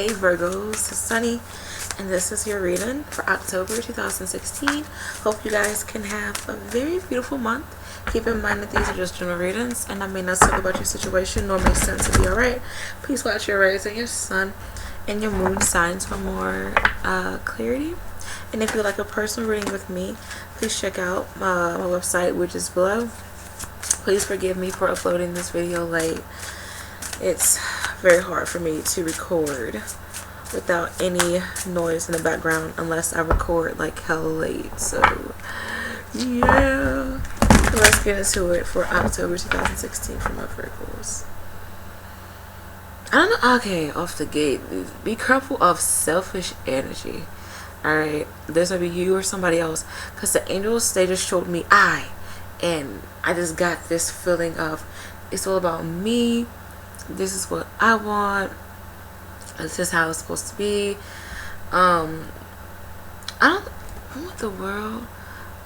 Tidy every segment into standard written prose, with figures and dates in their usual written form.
Hey Virgos, it's Sunny, and this is your reading for October 2016. Hope you guys can have a very beautiful month. Keep in mind that these are just general readings, and I may not talk about your situation nor make sense to be alright. Please watch your rising, your sun, and your moon signs for more clarity. And if you'd like a personal reading with me, please check out my website, which is below. Please forgive me for uploading this video late. It's very hard for me to record without any noise in the background unless I record like hella late. So yeah, let's get into it for October 2016 for my Virgos. I don't know. Okay, off the gate, be careful of selfish energy. Alright, this might be you or somebody else, because the angels, they just showed me and I just got this feeling of it's all about me. This is what I want. This is how it's supposed to be. What the world?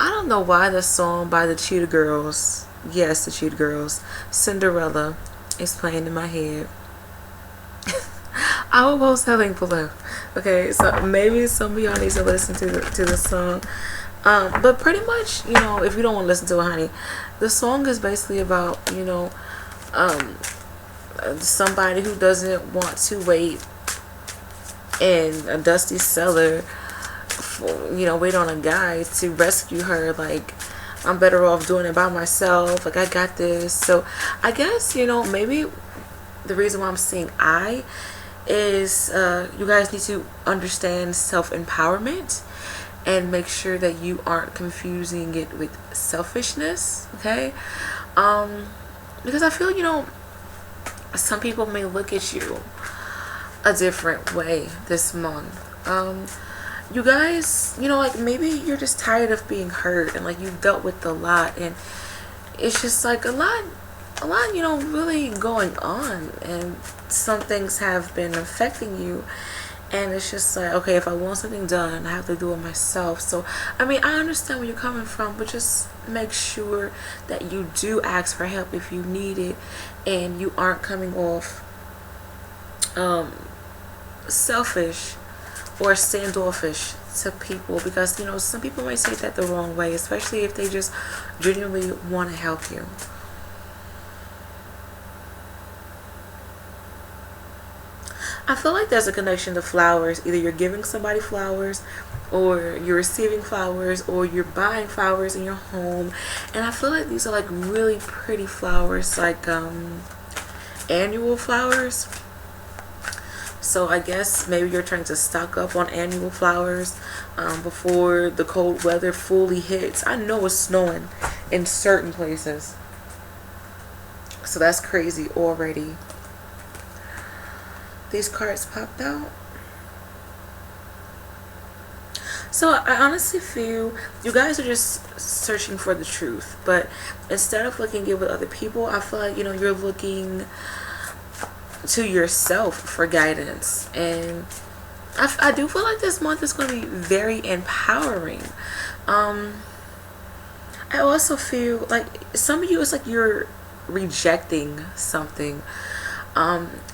I don't know why the song by the Cheetah Girls, yes, the Cheetah Girls, Cinderella, is playing in my head. I will post that link below. Okay, so maybe some of y'all need to listen to the song. But pretty much, you know, if you don't want to listen to it, honey, the song is basically about, you know, somebody who doesn't want to wait in a dusty cellar for, you know, wait on a guy to rescue her. Like, I'm better off doing it by myself. Like, I got this. So I guess, you know, maybe the reason why I'm saying is you guys need to understand self-empowerment and make sure that you aren't confusing it with selfishness. Okay, because I feel, you know, some people may look at you a different way this month. You guys, you know, like, maybe you're just tired of being hurt and like you've dealt with a lot, and it's just like a lot, you know, really going on, and some things have been affecting you, and it's just like, okay, if I want something done, I have to do it myself. So I mean, I understand where you're coming from, but just make sure that you do ask for help if you need it, and you aren't coming off selfish or standoffish to people, because, you know, some people may say that the wrong way, especially if they just genuinely want to help you. I feel like there's a connection to flowers. Either you're giving somebody flowers, or you're receiving flowers, or you're buying flowers in your home. And I feel like these are like really pretty flowers, like annual flowers. So I guess maybe you're trying to stock up on annual flowers before the cold weather fully hits. I know it's snowing in certain places, so that's crazy already. These cards popped out. So I honestly feel you guys are just searching for the truth, but instead of looking good with other people, I feel like, you know, you're looking to yourself for guidance. And I do feel like this month is going to be very empowering. I also feel like some of you, it's like you're rejecting something.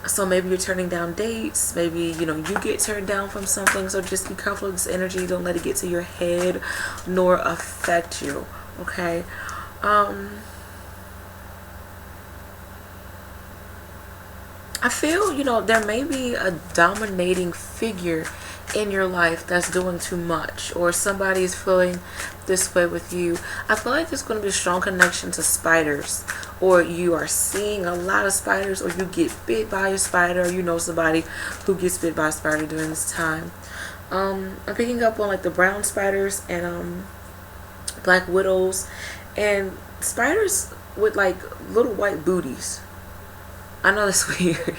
So maybe you're turning down dates, maybe, you know, you get turned down from something. So just be careful of this energy. Don't let it get to your head nor affect you. Okay. I feel, you know, there may be a dominating figure in your life that's doing too much, or somebody is feeling this way with you. I feel like there's going to be a strong connection to spiders, or you are seeing a lot of spiders, or you get bit by a spider, or you know somebody who gets bit by a spider during this time. I'm picking up on like the brown spiders and black widows, and spiders with like little white booties. I know that's weird.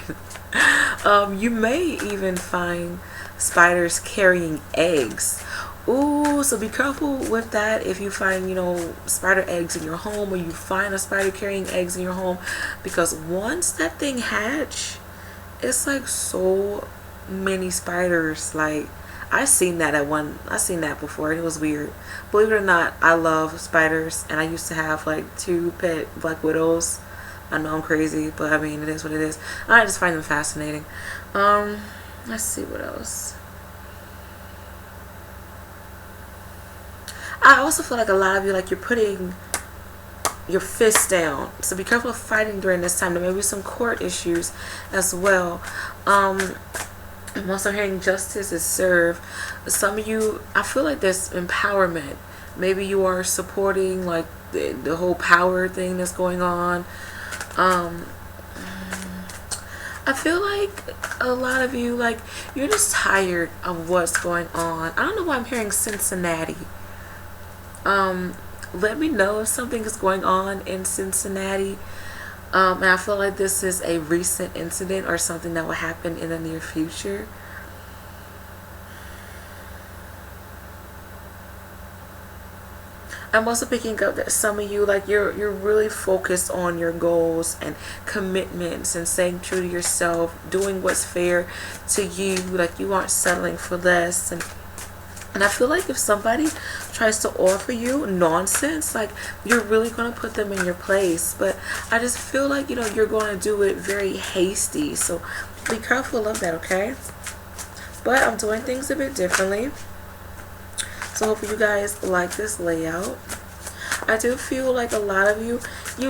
You may even find spiders carrying eggs. Ooh, so be careful with that if you find, you know, spider eggs in your home, or you find a spider carrying eggs in your home, because once that thing hatch, it's like so many spiders. Like, I seen that before, and it was weird. Believe it or not, I love spiders, and I used to have like 2 pet black widows. I know I'm crazy, but I mean, it is what it is. I just find them fascinating. Let's see what else. I also feel like a lot of you, like, you're putting your fist down, so be careful of fighting during this time. There may be some court issues as well. I'm also hearing justice is served. Some of you, I feel like there's empowerment. Maybe you are supporting like the whole power thing that's going on. I feel like a lot of you, like, you're just tired of what's going on. I don't know why I'm hearing Cincinnati. Let me know if something is going on in Cincinnati. And I feel like this is a recent incident or something that will happen in the near future. I'm also picking up that some of you, like, you're really focused on your goals and commitments and staying true to yourself, doing what's fair to you. Like, you aren't settling for less. And I feel like if somebody tries to offer you nonsense, like, you're really going to put them in your place. But I just feel like, you know, you're going to do it very hasty. So be careful of that, okay? But I'm doing things a bit differently. So hopefully you guys like this layout. I do feel like a lot of you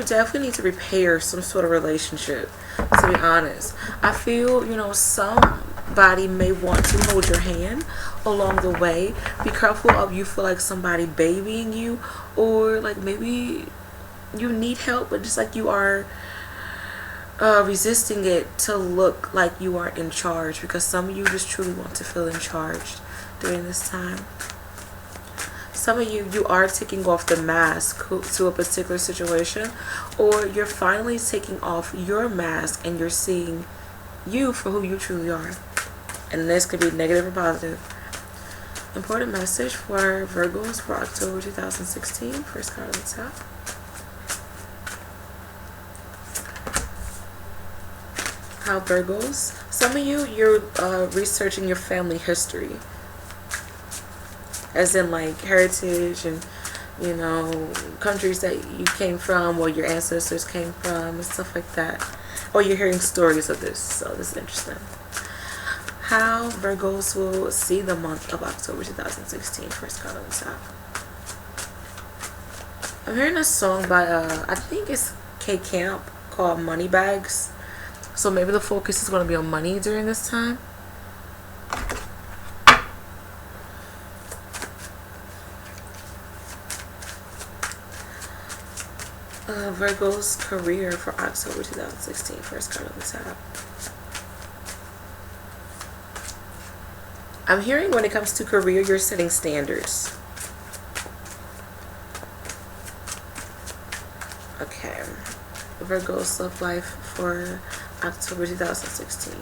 definitely need to repair some sort of relationship, to be honest. I feel, you know, somebody may want to hold your hand along the way. Be careful of you feel like somebody babying you, or like maybe you need help, but just like you are resisting it to look like you are in charge, because some of you just truly want to feel in charge during this time. Some of you are taking off the mask to a particular situation, or you're finally taking off your mask and you're seeing you for who you truly are. And this could be negative or positive. Important message for Virgos for October 2016. First card on the top. How Virgos. Some of you're researching your family history, as in like heritage and, you know, countries that you came from or your ancestors came from and stuff like that. Or you're hearing stories of this, so this is interesting. How Virgos will see the month of October 2016. First card on the top. I'm hearing a song by I think it's K Camp called Money Bags. So maybe the focus is going to be on money during this time. Virgo's career for October 2016. First card on the top. I'm hearing when it comes to career, you're setting standards. Okay. Virgo's love life for October 2016.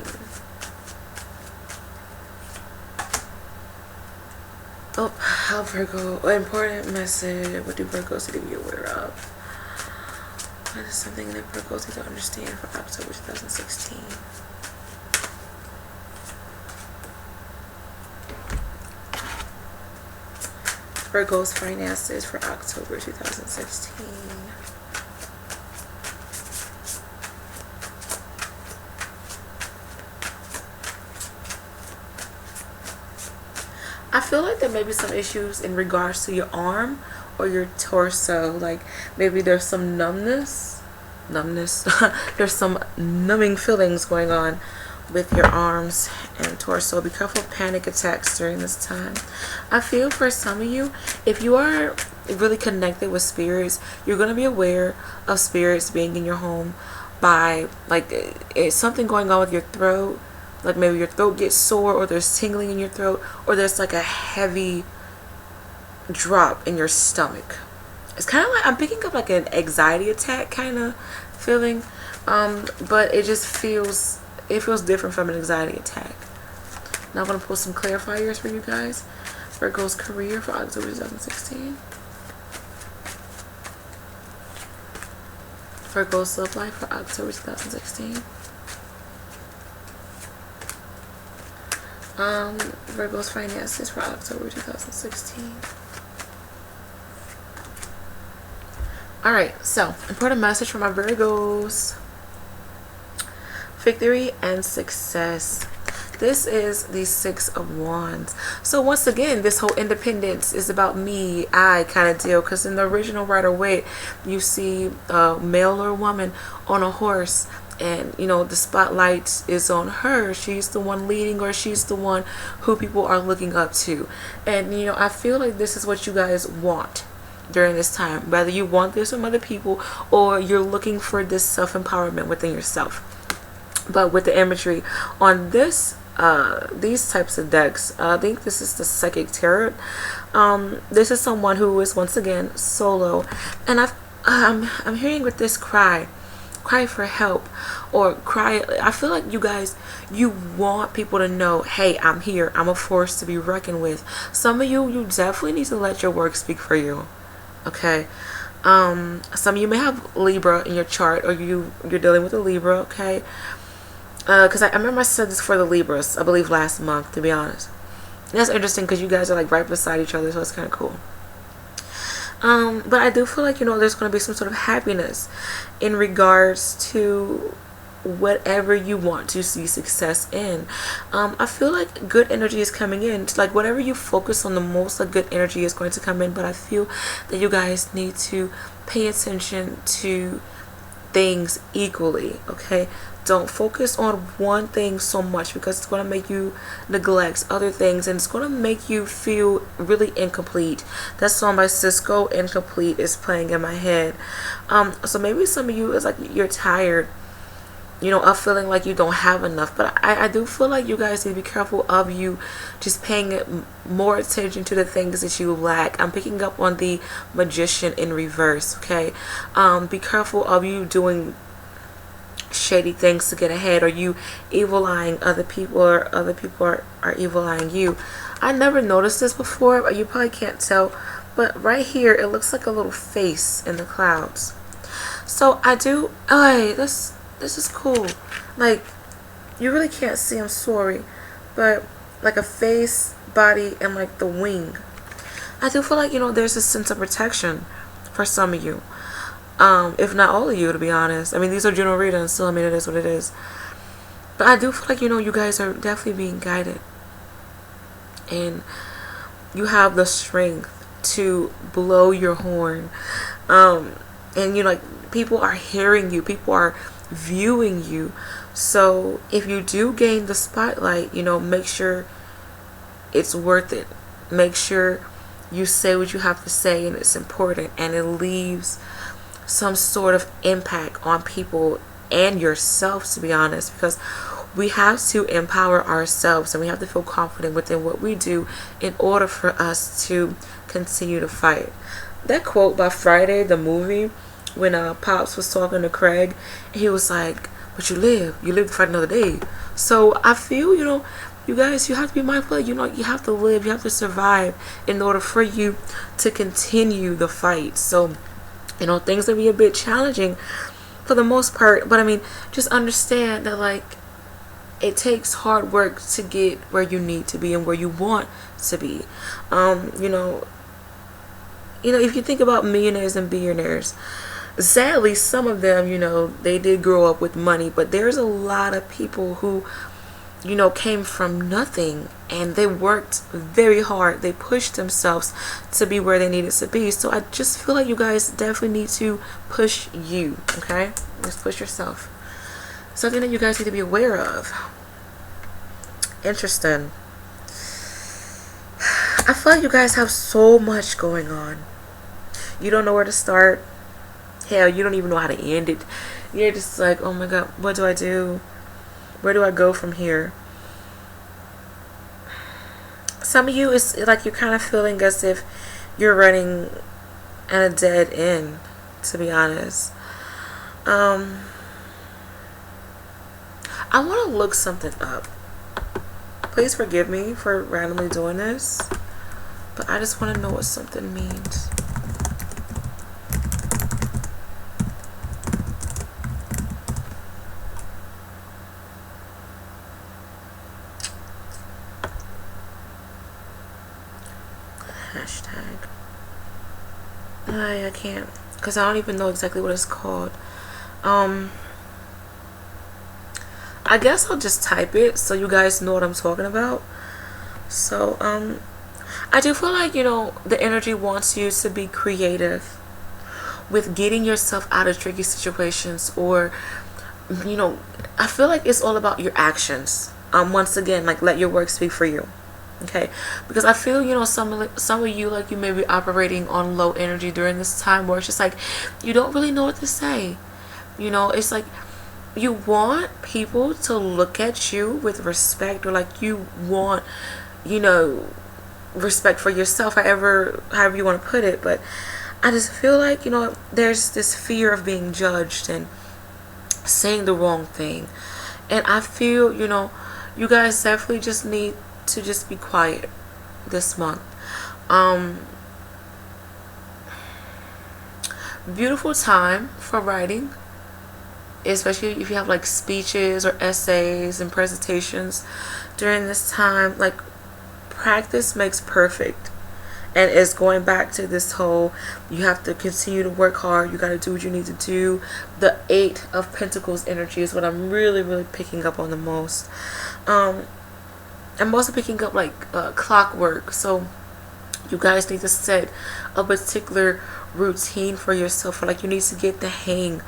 Oh, how Virgo, important message. What do Virgos need to be aware of? That is something that Virgos need to understand for October 2016. Virgo's finances for October 2016. I feel like there may be some issues in regards to your arm or your torso. Like maybe there's some numbness. There's some numbing feelings going on with your arms and torso. Be careful of panic attacks during this time. I feel for some of you, if you are really connected with spirits, you're going to be aware of spirits being in your home by like it's something going on with your throat. Like maybe your throat gets sore, or there's tingling in your throat, or there's like a heavy drop in your stomach. It's kind of like I'm picking up like an anxiety attack kind of feeling, but it just feels different from an anxiety attack. Now I'm going to pull some clarifiers for you guys. Virgo's career for October 2016. Virgo's love life for October 2016. Virgo's finances for October 2016. Alright, so important message for my Virgos. Victory and success. this is the Six of Wands. So once again, this whole independence is about me, I kind of deal. Because in the original Rider-Waite, you see a male or woman on a horse, and you know the spotlight is on her. She's the one leading, or she's the one who people are looking up to. And you know, I feel like this is what you guys want during this time, whether you want this from other people or you're looking for this self-empowerment within yourself. But with the imagery on this these types of decks, I think this is the Psychic Tarot. This is someone who is once again solo, and I'm hearing with this cry for help, or cry. I feel like you guys, you want people to know, hey, I'm here, I'm a force to be reckoned with. Some of you definitely need to let your work speak for you. Okay. Some of you may have Libra in your chart, or you're dealing with a Libra. Okay. Because I remember I said this for the Libras, I believe last month, to be honest. And that's interesting because you guys are like right beside each other, so it's kind of cool. But I do feel like, you know, there's going to be some sort of happiness in regards to whatever you want to see success in. I feel like good energy is coming in. Like whatever you focus on the most, like good energy is going to come in. But I feel that you guys need to pay attention to things equally. Okay, don't focus on one thing so much, because it's going to make you neglect other things, and it's going to make you feel really incomplete. That song by Cisco, Incomplete, is playing in my head. So maybe some of you is like you're tired, you know, of feeling like you don't have enough. But I do feel like you guys need to be careful of you just paying more attention to the things that you lack. I'm picking up on the Magician in reverse. Okay, be careful of you doing shady things to get ahead, or you evil eyeing other people, or other people are evil eyeing you. I never noticed this before, but you probably can't tell, but right here it looks like a little face in the clouds. So I do, oh, this is cool. Like, you really can't see, I'm sorry, but like a face, body, and like the wing. I do feel like, you know, there's a sense of protection for some of you. If not all of you, to be honest. I mean, these are general readings, so I mean, it is what it is. But I do feel like, you know, you guys are definitely being guided, and you have the strength to blow your horn. And you know, like, people are hearing you, people are viewing you. So if you do gain the spotlight, you know, make sure it's worth it. Make sure you say what you have to say, and it's important, and it leaves some sort of impact on people and yourself, to be honest, because we have to empower ourselves, and we have to feel confident within what we do in order for us to continue to fight. That quote by Friday the movie, when Pops was talking to Craig, he was like, but you live to fight another day. So I feel, you know, you guys, you have to be mindful. You know, you have to live, you have to survive in order for you to continue the fight. So, you know, things will be a bit challenging for the most part, but I mean, just understand that, like, it takes hard work to get where you need to be and where you want to be. You know, if you think about millionaires and billionaires, sadly, some of them, you know, they did grow up with money, but there's a lot of people who, you know, came from nothing, and they worked very hard. They pushed themselves to be where they needed to be. So I just feel like you guys definitely need to push you, okay? Just push yourself. Something that you guys need to be aware of. Interesting. I feel like you guys have so much going on. You don't know where to start. Hell, you don't even know how to end it. You're just like, oh my God, what do I do? Where do I go from here? Some of you, is like you're kind of feeling as if you're running at a dead end, to be honest. I want to look something up. Please forgive me for randomly doing this, but I just want to know what something means. Hashtag. I can't, because I don't even know exactly what it's called. I guess I'll just type it so you guys know what I'm talking about. So I do feel like, the energy wants you to be creative with getting yourself out of tricky situations, or I feel like it's all about your actions. Once again, like, let your work speak for you. Okay, because I feel, some of you, like, you may be operating on low energy during this time, where it's just like you don't really know what to say. It's like you want people to look at you with respect, or like you want, respect for yourself, however you want to put it. But I just feel like, there's this fear of being judged and saying the wrong thing. And I feel, you guys definitely just need to just be quiet this month. Beautiful time for writing, especially if you have like speeches or essays and presentations during this time. Like, practice makes perfect. And it's going back to this whole, you have to continue to work hard, you got to do what you need to do. The 8 of Pentacles energy is what I'm really, really picking up on the most. I'm also picking up like clockwork. So you guys need to set a particular routine for yourself, or like you need to get the hang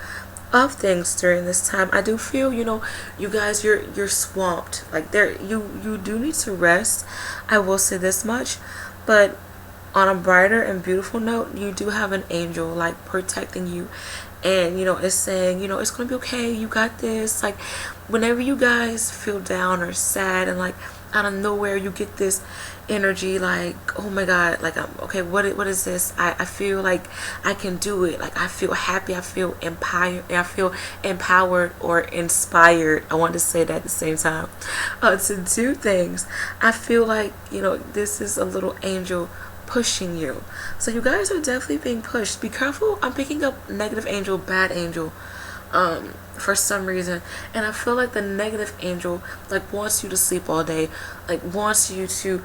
of things during this time. I do feel, you guys, you're swamped. Like, you do need to rest. I will say this much. But on a brighter and beautiful note, you do have an angel like protecting you, and it's saying, it's gonna be okay, you got this. Like, whenever you guys feel down or sad, and like out of nowhere you get this energy, like, oh my god, like, I'm okay, what is this? I feel like I can do it. Like, I feel happy, I feel empowered or inspired. I want to say that at the same time, to do things. I feel like, this is a little angel pushing you. So you guys are definitely being pushed. Be careful. I'm picking up negative angel, bad angel, for some reason. And I feel like the negative angel, like, wants you to sleep all day, like wants you to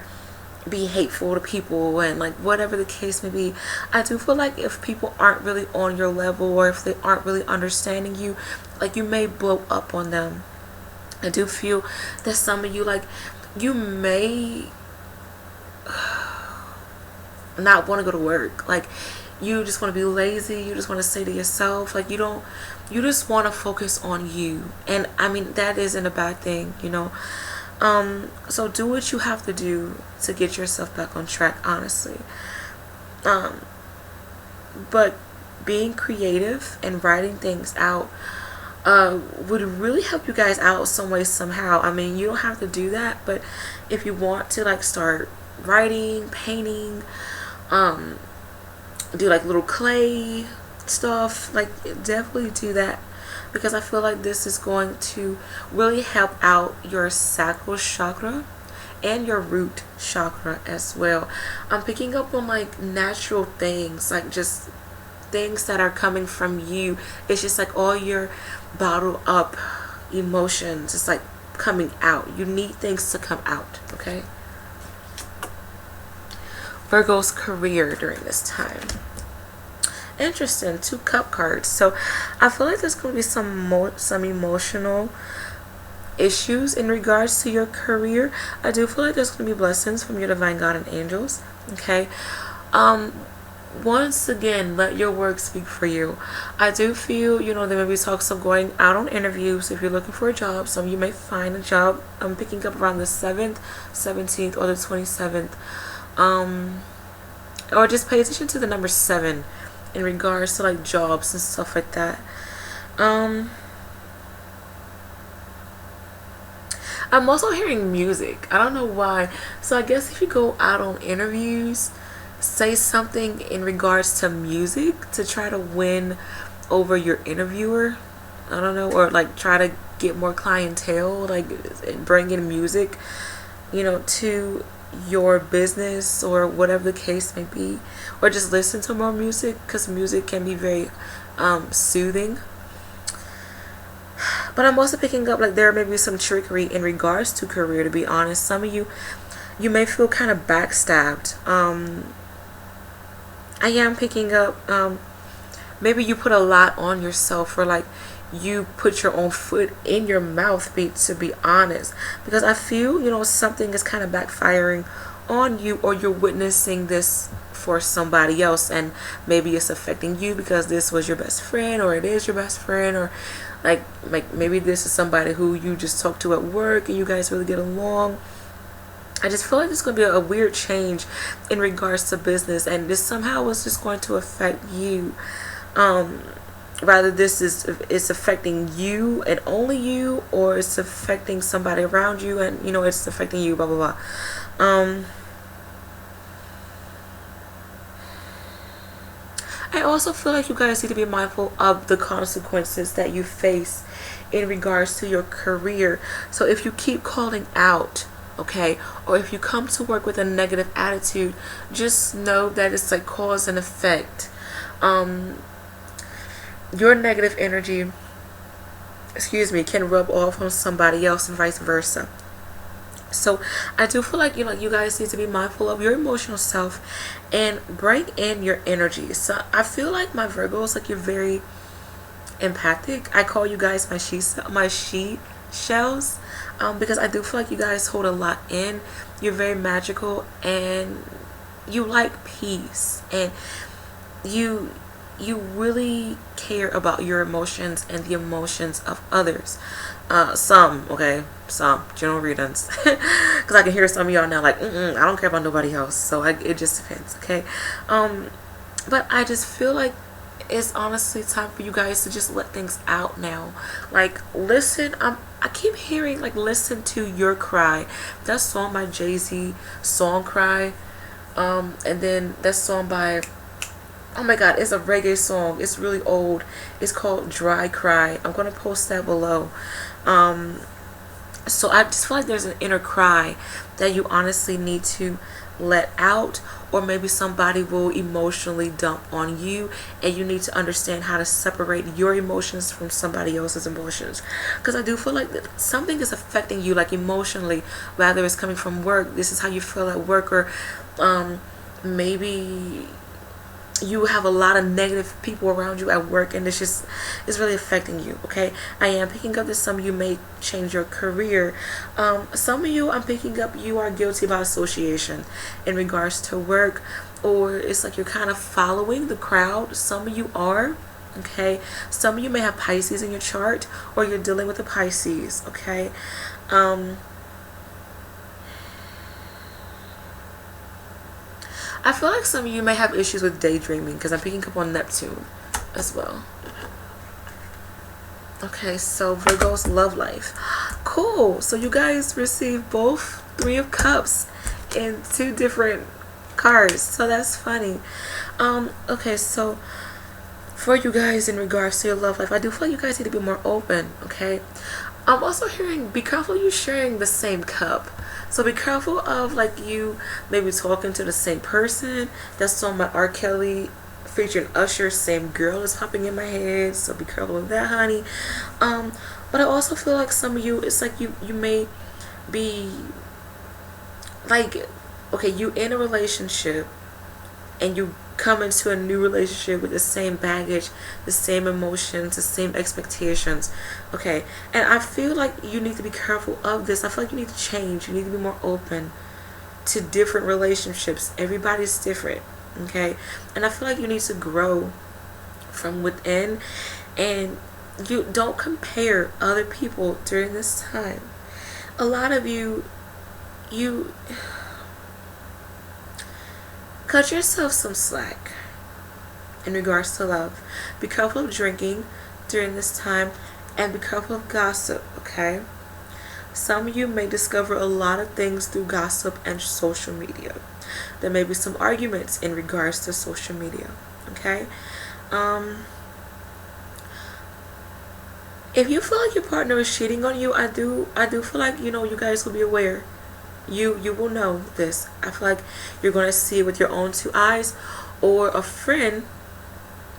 be hateful to people, and like whatever the case may be. I do feel like if people aren't really on your level, or if they aren't really understanding you, like, you may blow up on them. I do feel that some of you, like, you may not want to go to work. Like, you just want to be lazy. You just want to say to yourself, like, you just want to focus on you. And I mean, that isn't a bad thing, so do what you have to do to get yourself back on track, honestly. But being creative and writing things out would really help you guys out some way, somehow. I mean, you don't have to do that, but if you want to, like, start writing, painting, do like little clay stuff, like, definitely do that, because I feel like this is going to really help out your sacral chakra and your root chakra as well. I'm picking up on like natural things, like just things that are coming from you. It's just like all your bottled up emotions, it's like coming out. You need things to come out, okay? Virgo's career during this time. Interesting. 2 cup cards. So I feel like there's going to be some emotional issues in regards to your career. I do feel like there's going to be blessings from your divine God and angels. Okay. Once again, let your work speak for you. I do feel, there may be talks of going out on interviews if you're looking for a job. Some of you may find a job. I'm picking up around the 7th, 17th, or the 27th. Or just pay attention to the number 7 in regards to like jobs and stuff like that. I'm also hearing music. I don't know why. So I guess if you go out on interviews, say something in regards to music to try to win over your interviewer. I don't know, or like try to get more clientele, like bring in music, to your business or whatever the case may be, or just listen to more music, because music can be very soothing. But I'm also picking up like there may be some trickery in regards to career, to be honest. Some of you may feel kind of backstabbed. I am picking up maybe you put a lot on yourself, or like you put your own foot in your mouth, to be honest, because I feel, something is kind of backfiring on you, or you're witnessing this for somebody else, and maybe it's affecting you because this was your best friend, or it is your best friend, or like maybe this is somebody who you just talk to at work and you guys really get along. I just feel like there's going to be a weird change in regards to business, and this somehow is just going to affect you. Rather, it's affecting you and only you, or it's affecting somebody around you, and it's affecting you, blah blah blah. I also feel like you guys need to be mindful of the consequences that you face in regards to your career. So if you keep calling out, okay, or if you come to work with a negative attitude, just know that it's like cause and effect. Your negative energy, can rub off on somebody else and vice versa. So I do feel like you guys need to be mindful of your emotional self and bring in your energy. So I feel like my Virgos, like, you're very empathic. I call you guys my she shells, because I do feel like you guys hold a lot in. You're very magical, and you like peace, and you really care about your emotions and the emotions of others. Some general readings, because I can hear some of y'all now like, I don't care about nobody else. So it just depends, okay? But I just feel like it's honestly time for you guys to just let things out now. Like, listen. I keep hearing, like, listen to Your Cry. That song by Jay-Z, Song Cry. And then that song by, oh my god, it's a reggae song. It's really old. It's called Dry Cry. I'm going to post that below. So I just feel like there's an inner cry that you honestly need to let out, or maybe somebody will emotionally dump on you, and you need to understand how to separate your emotions from somebody else's emotions. Because I do feel like something is affecting you, like, emotionally, whether it's coming from work. This is how you feel at work, or maybe you have a lot of negative people around you at work, and it's really affecting you, okay? I am picking up that some of you may change your career. Some of you, I'm picking up, you are guilty by association in regards to work, or it's like you're kind of following the crowd. Some of you are, okay? Some of you may have Pisces in your chart, or you're dealing with a Pisces, okay? I feel like some of you may have issues with daydreaming, because I'm picking up on Neptune as well. Okay, so Virgo's love life. Cool. So you guys received both Three of Cups in 2 different cards. So that's funny. Okay, so for you guys in regards to your love life, I do feel like you guys need to be more open, okay? I'm also hearing, be careful you sharing the same cup. So be careful of, like, you maybe talking to the same person. That's on my R. Kelly featuring Usher, Same Girl is popping in my head. So be careful of that, honey. But I also feel like some of you, it's like you may be like, okay, you in a relationship, and you come into a new relationship with the same baggage, the same emotions, the same expectations, okay? And I feel like you need to be careful of this. I feel like you need to change. You need to be more open to different relationships. Everybody's different, okay? And I feel like you need to grow from within, and you don't compare other people during this time. A lot of you cut yourself some slack in regards to love. Be careful of drinking during this time, and be careful of gossip, okay? Some of you may discover a lot of things through gossip and social media. There may be some arguments in regards to social media, okay? If you feel like your partner is cheating on you, I do feel like, you guys will be aware. You will know this. I feel like you're going to see it with your own 2 eyes, or a friend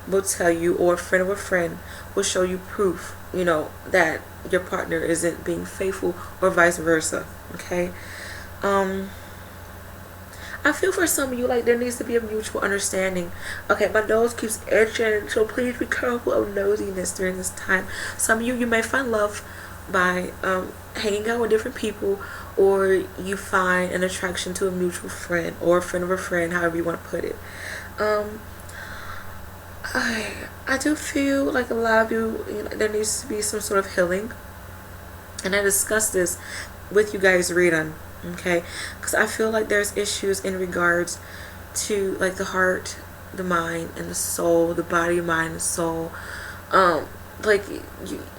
will tell you, or a friend of a friend will show you proof, that your partner isn't being faithful, or vice versa, okay? I feel for some of you like there needs to be a mutual understanding. Okay, my nose keeps itching, so please be careful of nosiness during this time. Some of you, you may find love by hanging out with different people, or you find an attraction to a mutual friend or a friend of a friend, however you want to put it. um I do feel like a lot of you, you know, there needs to be some sort of healing, and I discussed this with you guys reading, okay? Because I feel like there's issues in regards to like the heart, the mind, and the soul, the body, mind, and soul. Um, like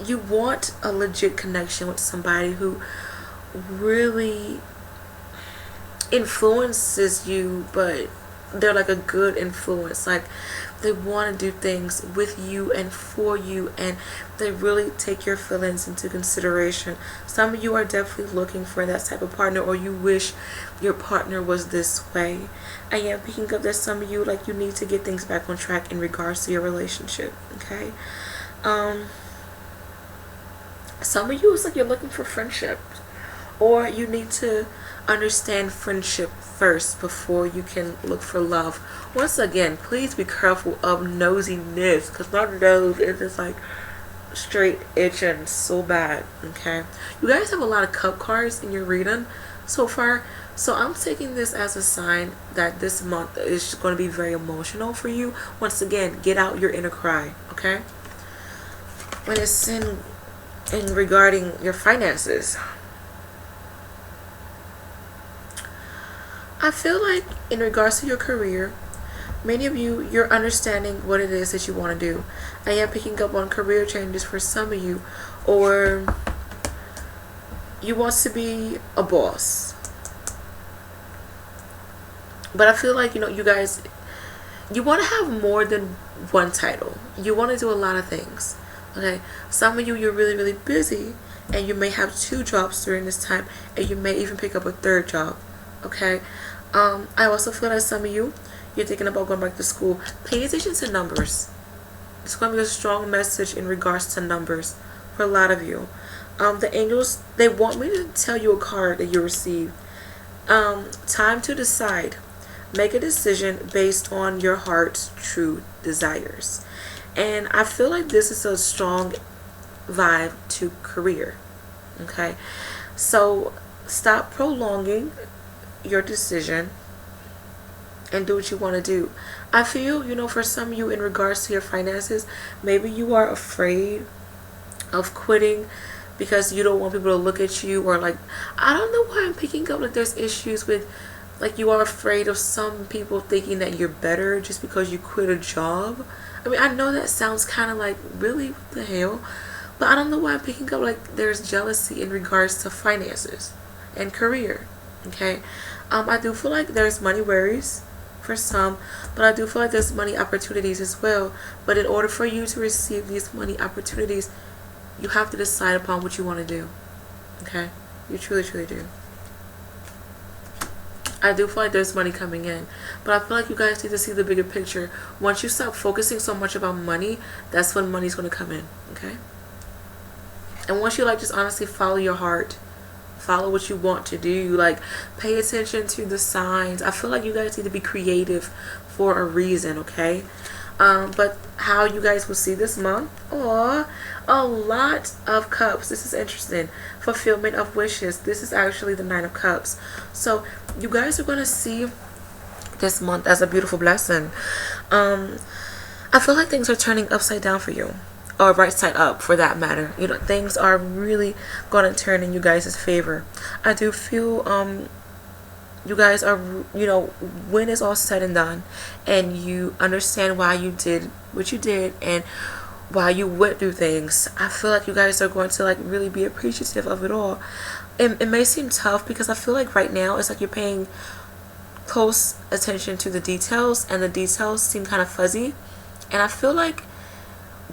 you want a legit connection with somebody who really influences you, but they're like a good influence. Like they want to do things with you and for you, and they really take your feelings into consideration. Some of you are definitely looking for that type of partner, or you wish your partner was this way. I am picking up that some of you, like, you need to get things back on track in regards to your relationship, okay? Some of you, it's like you're looking for friendship, or you need to understand friendship first before you can look for love. Once again, please be careful of nosiness, because my nose is just like straight itching so bad, okay? You guys have a lot of cup cards in your reading so far, so I'm taking this as a sign that this month is going to be very emotional for you. Once again, get out your inner cry, okay? When it's in regarding your finances, I feel like in regards to your career, many of you, you're understanding what it is that you want to do. I am picking up on career changes for some of you, or you want to be a boss. But I feel like, you know, you guys, you want to have more than one title. You want to do a lot of things, okay? Some of you, you're really, really busy, and you may have 2 jobs during this time, and you may even pick up a 3rd job, okay? I also feel that some of you, you're thinking about going back to school. Pay attention to numbers. It's going to be a strong message in regards to numbers for a lot of you. The angels, they want me to tell you a card that you received. Time to decide. Make a decision based on your heart's true desires. And I feel like this is a strong vibe to career, okay? So stop prolonging your decision and do what you want to do. I feel, you know, for some of you in regards to your finances, maybe you are afraid of quitting because you don't want people to look at you, or like, I don't know why I'm picking up like there's issues with, like, you are afraid of some people thinking that you're better just because you quit a job. I mean, I know that sounds kind of like, really, what the hell? But I don't know why I'm picking up like there's jealousy in regards to finances and career, okay? I do feel like there's money worries for some, but I do feel like there's money opportunities as well. But in order for you to receive these money opportunities, you have to decide upon what you want to do, okay? You truly, truly do. I do feel like there's money coming in, but I feel like you guys need to see the bigger picture. Once you stop focusing so much about money, that's when money's going to come in, okay? And once you, like, just honestly follow your heart, follow what you want to do, like, pay attention to the signs. I feel like you guys need to be creative for a reason, okay? But how you guys will see this month, a lot of cups. This is interesting. Fulfillment of wishes. This is actually the 9 of cups. So you guys are going to see this month as a beautiful blessing. I feel like things are turning upside down for you, or right side up for that matter. You know, things are really going to turn in you guys' favor. I do feel you guys are, you know, when it's all said and done and you understand why you did what you did and why you went through things, I feel like you guys are going to, like, really be appreciative of it all. It may seem tough because I feel like right now it's like you're paying close attention to the details, and the details seem kind of fuzzy. And I feel like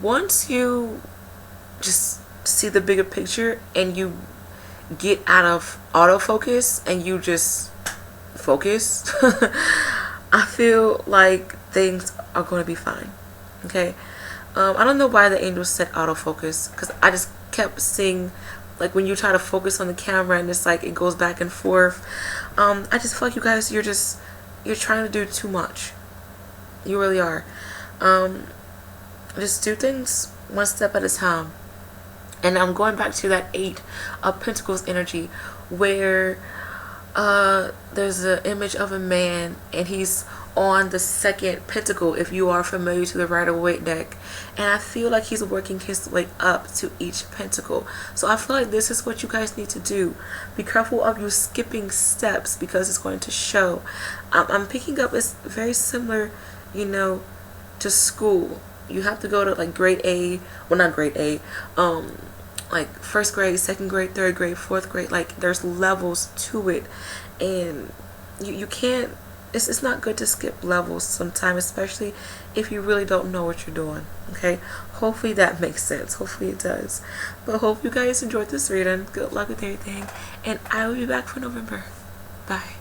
once you just see the bigger picture and you get out of autofocus and you just focus, I feel like things are going to be fine, okay? I don't know why the angels said autofocus, because I just kept seeing, like, when you try to focus on the camera and it's like it goes back and forth. I just feel like you guys, you're just you're trying to do too much. You really are. Just do things one step at a time. And I'm going back to that 8 of Pentacles energy, where there's an image of a man and he's on the 2nd pentacle, if you are familiar to the Rider-Waite deck, and I feel like he's working his way up to each pentacle. So I feel like this is what you guys need to do. Be careful of you skipping steps, because it's going to show. I'm picking up, it's very similar, you know, to school. You have to go to like grade A, well, not grade A, like 1st grade, 2nd grade, 3rd grade, 4th grade. Like, there's levels to it, and you can't, it's not good to skip levels sometimes, especially if you really don't know what you're doing. Okay, hopefully that makes sense. Hopefully it does. But hope you guys enjoyed this reading. Good luck with everything, and I will be back for November. Bye.